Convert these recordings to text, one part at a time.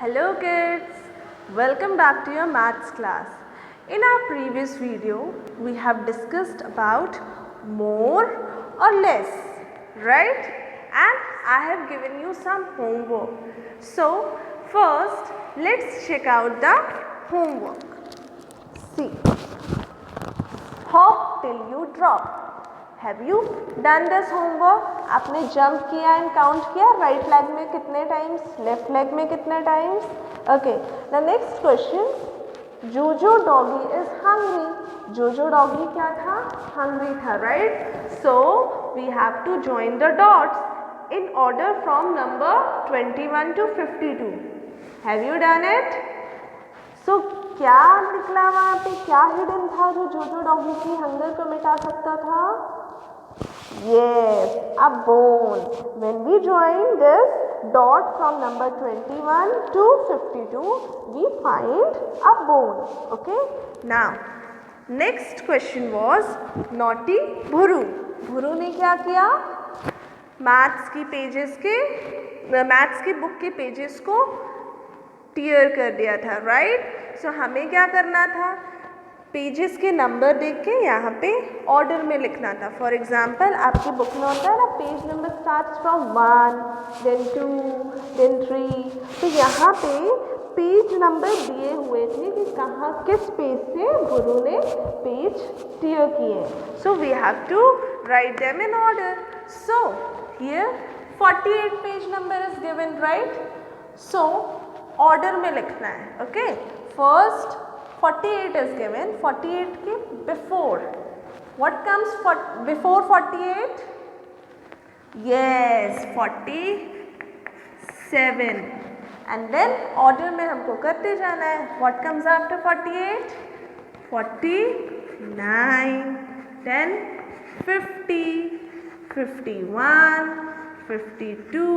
Hello kids, welcome back to your maths class. In our previous video, we have discussed about more or less, right? And I have given you some homework. So first, let's check out the homework. See, hop till you drop. Have you done this homework? आपने jump किया and count किया right leg में कितने times, left leg में कितने times? Okay, the next question, Jojo doggy is hungry. Jojo doggy क्या था? Hungry था, right? So we have to join the dots in order from number 21 to 52. Have you done it? So क्या निकला वहाँ पे, क्या हिडन था जो जोजो डॉगी की हंगर को मिटा सकता था? Yes, a bone. When we join this dot from number 21 to 52, we find a bone. Okay. Now, next question was naughty Bhuru. Bhuru ने क्या किया? मैथ्स की बुक के पेजेस को टीयर कर दिया था, राइट? सो हमें क्या करना था? पेजेस के नंबर देख के यहाँ पे ऑर्डर में लिखना था. फॉर एग्जाम्पल आपकी बुक में होता है ना, page number starts from 1, then 2, then 3. तो यहाँ पे पेज नंबर दिए हुए थे कि कहाँ किस पेज से गुरु ने पेज टीयर किए. So we have to write them in order. So here 48 page number is given, right? So order में लिखना है. Okay, first 48 is given. 48 के before. What comes before 48? Yes, 47. And then order में हमको करते जाना है. What comes after 48? 49. Then 50, 51, 52,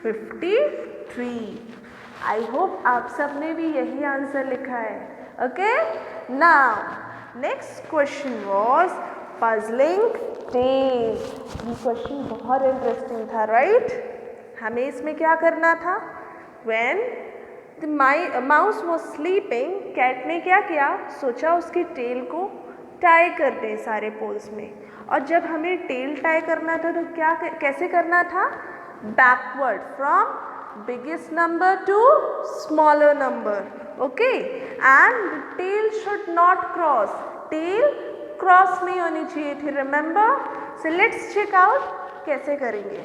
53. I hope आप सब ने भी यही आंसर लिखा है. Okay, now next question was puzzling tale. ये क्वेश्चन बहुत इंटरेस्टिंग था, राइट? हमें इसमें क्या करना था? When the mouse was sleeping, cat ने क्या किया? सोचा उसकी टेल को टाई कर दें सारे पोल्स में. और जब हमें टेल टाई करना था तो क्या कैसे करना था? Backward, from biggest number to smaller number. Okay, and the tail should not cross. Tail cross नहीं होनी चाहिए थी, remember? So let's check out कैसे करेंगे.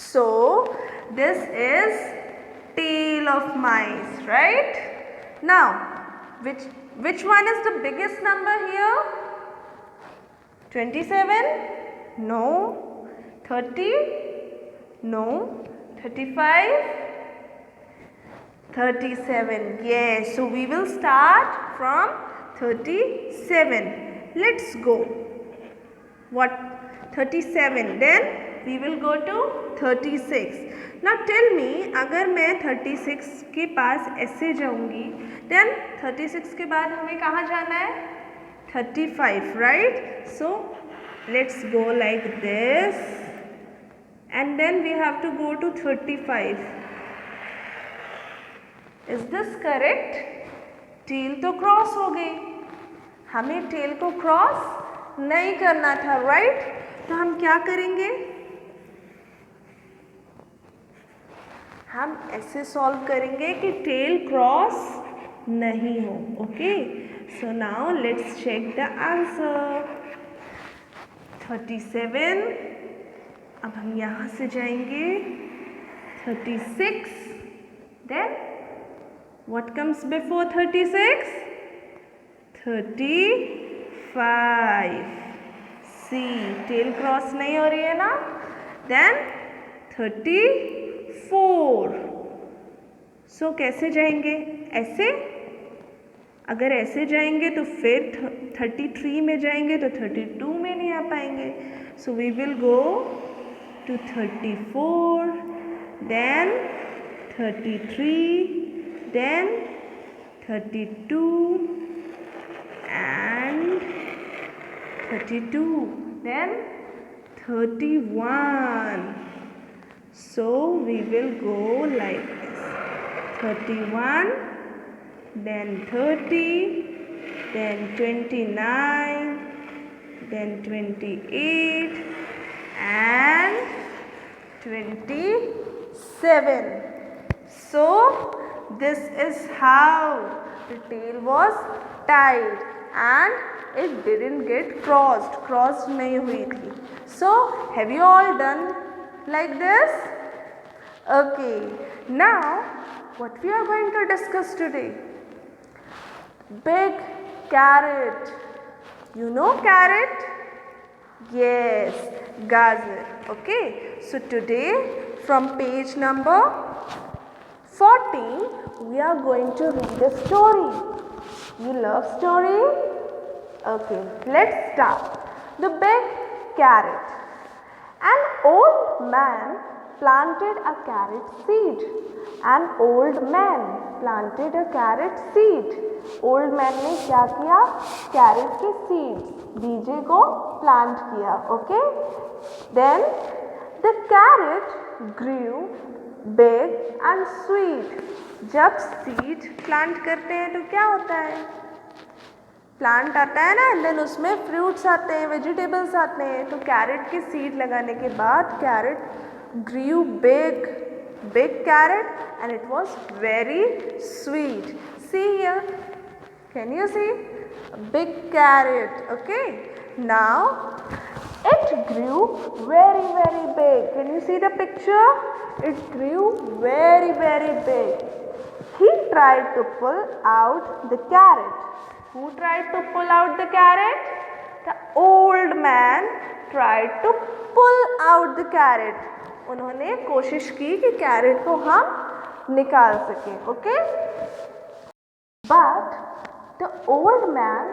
So this is tail of mice, right? Now which one is the biggest number here? 27? No. 30? No. 35, 37. Yes, so we will start from 37. Let's go. What? 37. Then we will go to 36. Now tell me, अगर मैं 36 के पास ऐसे जाऊंगी, then 36 के बाद हमें कहाँ जाना है? 35, right? So let's go like this. And then we have to go to 35. Is this correct? Tell तो क्रॉस हो गई. हमें टेल को क्रॉस नहीं करना था, राइट? तो हम क्या करेंगे? हम ऐसे सॉल्व करेंगे कि टेल क्रॉस नहीं हो. Okay, so now let's check the answer. 37. अब हम यहाँ से जाएंगे 36. Then what comes before 36? 35. See, tail cross नहीं हो रही है ना? Then 34. So कैसे जाएंगे? ऐसे? अगर ऐसे जाएंगे तो फिर 33 में जाएंगे तो 32 में नहीं आ पाएंगे. So we will go to 34, then 33, then 32 and 32, then 31. So we will go like this. 31, then 30, then 29, then 28 and 27. So this is how the tail was tied and it didn't get crossed. Crossed nahi hui thi. So have you all done like this? Okay. Now what we are going to discuss today? Big carrot. You know carrot? Yes, gazer. Okay. So today from page number 14 we are going to read a story. You love story? Okay, let's start. The big carrot. An old man planted a carrot seed. An old man planted a carrot seed. Old man ने क्या किया? Carat के seeds बीजे को plant किया. Okay. Then the carrot grew big and sweet. जब seed plant करते हैं तो क्या होता है? प्लांट आता है ना, एंड देन उसमें फ्रूट्स आते हैं, वेजिटेबल्स आते हैं. तो कैरेट के सीड लगाने के बाद carrot grew big carrot and it was very sweet. See here, can you see a big carrot? Okay, now it grew very big. Can you see the picture? It grew very big. He tried to pull out the carrot. Who tried to pull out the carrot? The old man tried to pull out the carrot. उन्होंने कोशिश की कि carat को हम निकाल सकें. Okay. But the old man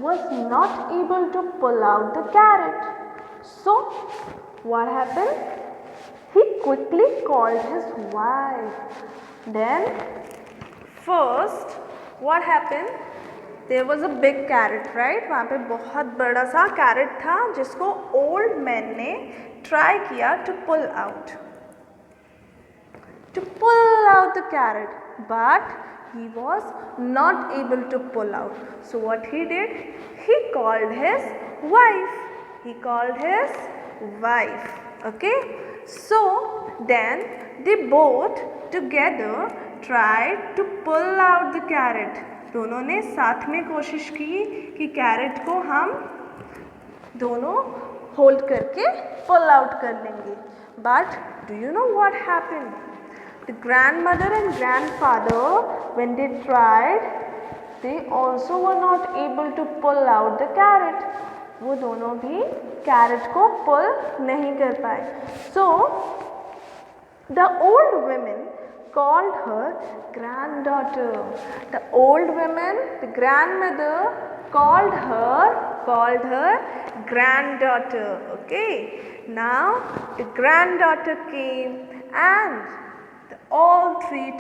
was not able to pull out the carrot. So what happened? He quickly called his wife. Then first what happened? There was a big carrot, right? वहाँ पे बहुत बड़ा सा carat था जिसको old man ने try किया to pull out the carrot, but he was not able to pull out. So what he did? He called his wife. Okay. So then they both together tried to pull out the carrot. दोनों ने साथ में कोशिश की कि carat को हम दोनों होल्ड करके पुल आउट कर लेंगे. But do you know what happened? The grandmother and grandfather when they tried they also were not able to pull out the carrot. वो दोनों भी कैरेट को पुल नहीं कर पाए. So the old women called her granddaughter. The old woman, the grandmother, called her granddaughter. Okay. Now the granddaughter came and all three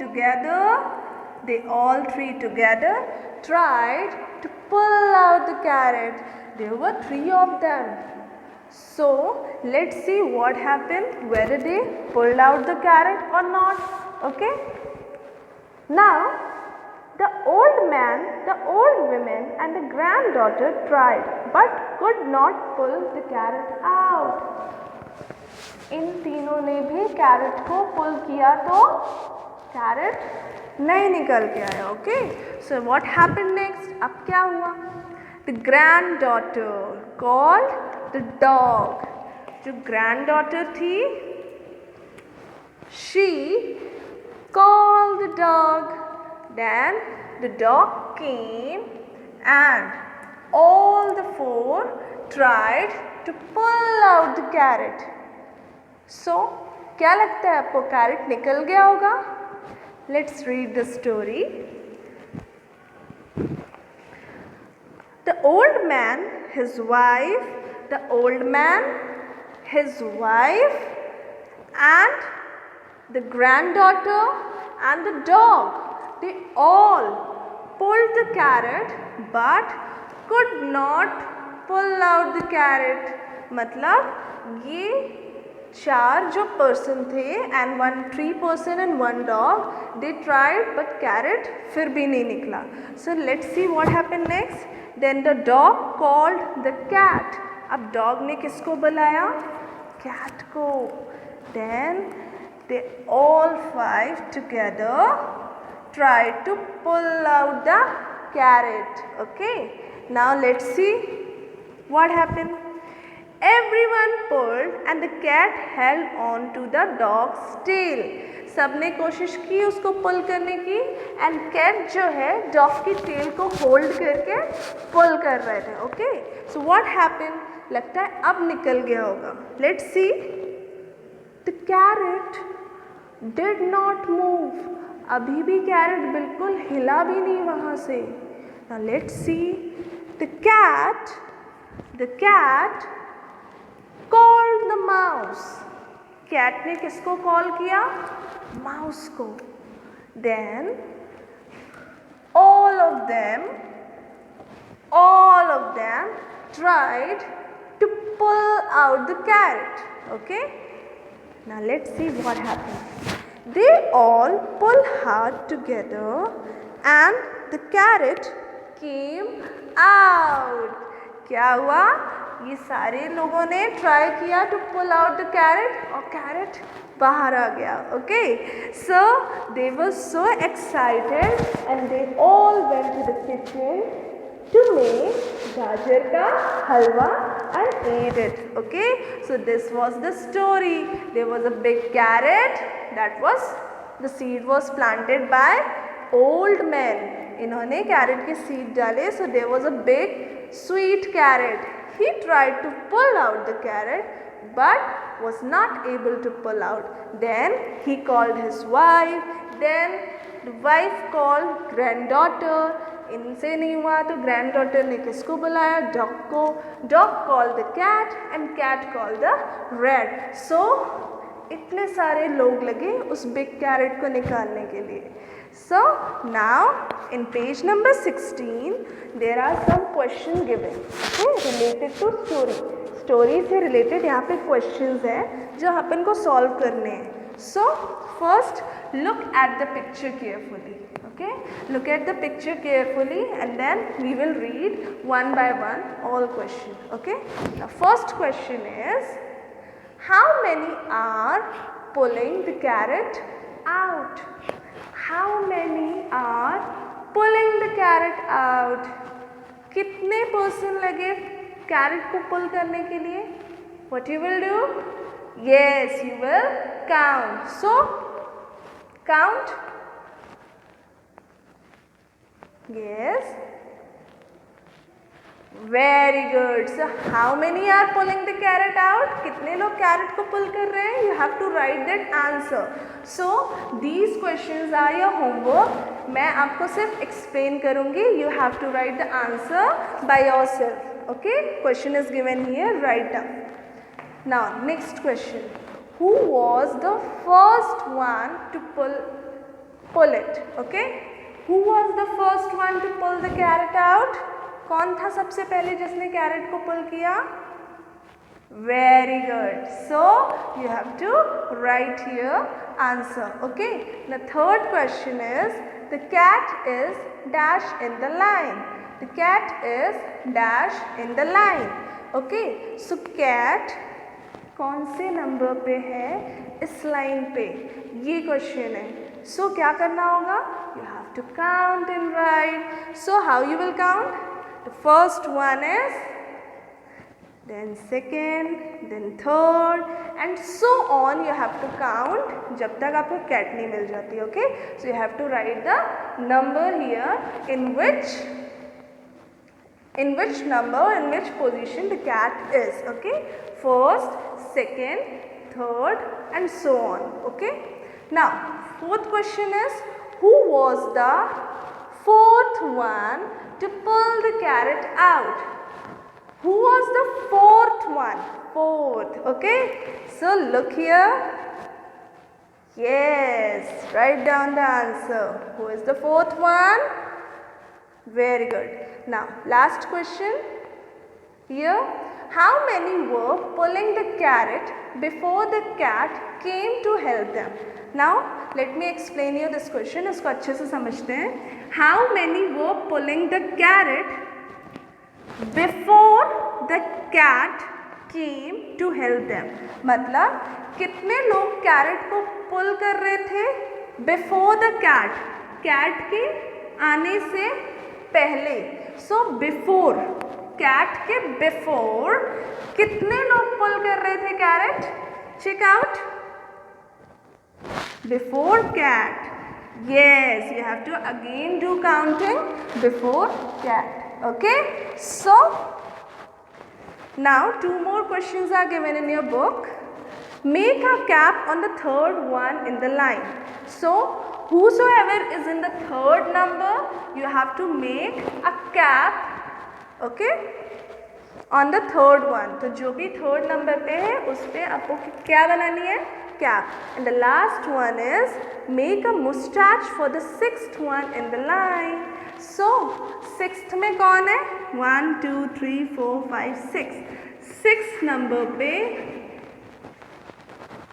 together tried to pull out the carrot. There were three of them. So let's see what happened, whether they pulled out the carrot or not. Okay. Now the old man, the old woman and the granddaughter tried but could not pull the carrot out. इन तीनों ने भी carrot को पुल किया तो carat नहीं निकल के आया. Okay. So what happened next? अब क्या हुआ? The granddaughter called the dog. जो ग्रैंडडॉटर थी, she called the dog. Then the dog came and all the four tried to pull out the carrot. So क्या लगता है आपको, कैरेट निकल गया होगा? Let's read the story. The old man, his wife and the granddaughter and the dog, they all pulled the carrot but could not pull out the carrot. मतलब ये चार जो पर्सन थे and 3 person and 1 dog, they tried but carrot फिर भी नहीं निकला. So let's see what happened next. Then the dog called the cat. अब डॉग ने किसको बुलाया? कैट को. Then they all 5 together tried to pull out the carrot. Okay, now let's see what happened. Everyone pulled and the cat held on to the dog's tail. सबने कोशिश की उसको पुल करने की एंड कैट जो है डॉग की टेल को होल्ड करके पुल कर रहे थे. Okay, so what happened? लगता है अब निकल गया होगा. Let's see. The carrot did not move. अभी भी कैरेट बिल्कुल हिला भी नहीं वहाँ से. Now let's see. The cat called the mouse. Cat ने किसको कॉल किया? माउस को. Then all of them tried to pull out the carrot. Okay, now let's see what happened. They all pulled hard together and the carrot came out. क्या हुआ? ये सारे लोगों ने ट्राई किया to pull out the carrot और carrot बाहर आ गया. Okay, so they were so excited and they all went to the kitchen to make gajar का halwa and ate it. Okay, so this was the story. There was a big carrot that was, the seed was planted by old men. इन्होंने carat के seed डाले. So there was a big sweet carrot. He tried to pull out the carrot but was not able to pull out. Then he called his wife. Then the wife called granddaughter. इनसे नहीं हुआ तो granddaughter ने किसको बुलाया? Dog को. Dog call the cat and cat call the rat. So इतने सारे लोग लगे उस बिग कैरेट को निकालने के लिए. So now in page number 16 there are some question given related to story. Story से रिलेटेड यहाँ पे क्वेश्चंस हैं जो अपन को सॉल्व करने हैं. So first look at the picture carefully. Okay, look at the picture carefully and then we will read one by one all questions. Okay, the first question is, how many are pulling the carrot out? How many are pulling the carrot out? कितने person लगे carat को पुल करने के लिए? What you will do? Yes, you will count. So count. Yes, very good. So how many are pulling the carrot out? कितने लोग carat को पुल कर रहे हैं? You have to write that answer. So these questions are your homework. मैं आपको सिर्फ explain करूँगी. You have to write the answer by yourself. Okay? Question is given here. Write down. Now next question. Who was the first one to pull it? Okay? Who was the first one to pull the carrot out? कौन था सबसे पहले जिसने carat को पुल किया? Very good. So you have to write here answer. Okay? The third question is, the cat is dash in the line. The cat is dash in the line. Okay? So cat कौन से number पे है इस line पे? ये question है. सो क्या करना होगा? You have to count and write. So how you will count? The first one is, then second, then third and so on. You have to count जब तक आपको कैट नहीं मिल जाती. Okay, so you have to write the number here in which number, in which position the cat is. Okay, first, second, third and so on. Okay, now fourth question is, who was the fourth one to pull the carrot out? Who was the fourth one? Fourth. Okay, so look here. Yes, write down the answer. Who is the fourth one? Very good. Now last question here, How many were pulling the carrot before the cat came to help them? Now let me explain you this question. इसको अच्छे से समझते हैं. How many were pulling the carrot before the cat came to help them? मतलब कितने लोग carat को पुल कर रहे थे बिफोर द कैट, कैट के आने से पहले. सो बिफोर, कैट के बिफोर कितने लोग पुल कर रहे थे carrot? Check out. Before cat. Yes, you have to again do counting before cat. Okay, so now two more questions are given in your book. Make a cap on the third one in the line. So whosoever is in the third number, you have to make a cap, okay, on the third one. तो जो भी third number पे है उस पे आपको क्या बनानी है? Cap. And the last one is make a mustache for the sixth one in the line. So sixth में कौन है? 1 2 3 4 5 6. Sixth number पे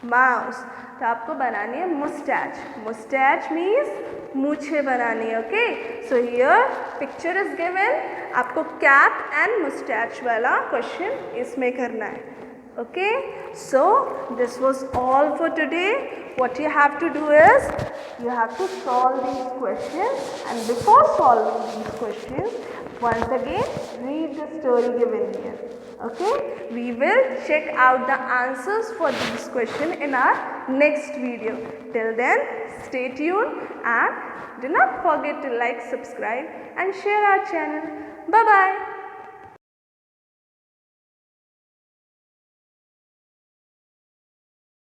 माउस. तो आपको बनानी है मुस्टैच. मुस्टैच मीन्स मूछे बनानी है. Okay, so here picture is given. आपको कैप एंड मुस्टैच वाला क्वेश्चन इसमें करना है. Okay, so this was all for today. What you have to do is you have to solve these questions, and before solving these questions, once again read the story given here. Okay, we will check out the answers for these questions in our next video. Till then, stay tuned and do not forget to like, subscribe and share our channel. Bye bye.